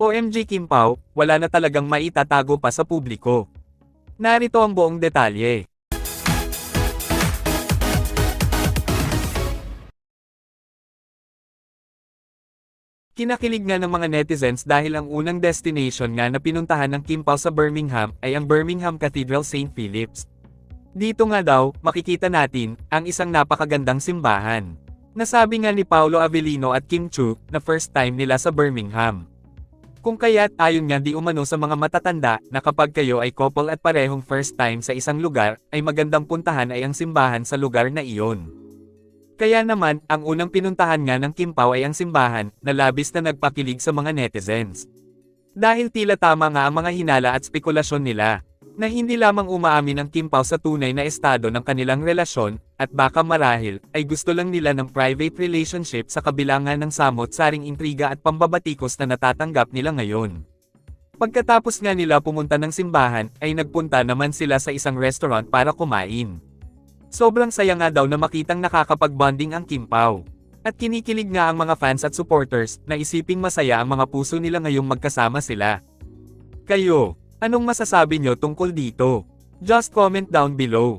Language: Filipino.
OMG Kim Pao, wala na talagang maitatago pa sa publiko. Narito ang buong detalye. Kinakilig nga ng mga netizens dahil ang unang destination nga na pinuntahan ng Kim Pao sa Birmingham ay ang Birmingham Cathedral St. Philip's. Dito nga daw, makikita natin, ang isang napakagandang simbahan. Nasabi nga ni Paolo Avellino at Kim Chiu, na first time nila sa Birmingham. Kung kaya't ayon nga di umano sa mga matatanda, na kapag kayo ay couple at parehong first time sa isang lugar, ay magandang puntahan ay ang simbahan sa lugar na iyon. Kaya naman, ang unang pinuntahan nga ng Kim Pao ay ang simbahan, na labis na nagpakilig sa mga netizens. Dahil tila tama nga ang mga hinala at spekulasyon nila, na hindi lamang umaamin ang Kim Pao sa tunay na estado ng kanilang relasyon, at baka marahil, ay gusto lang nila ng private relationship sa kabilangan ng samot-saring intriga at pambabatikos na natatanggap nila ngayon. Pagkatapos nga nila pumunta ng simbahan, ay nagpunta naman sila sa isang restaurant para kumain. Sobrang saya nga daw na makitang nakakapag-bonding ang Kim Pao. At kinikilig nga ang mga fans at supporters, na isiping masaya ang mga puso nila ngayong magkasama sila. Kayo, anong masasabi nyo tungkol dito? Just comment down below.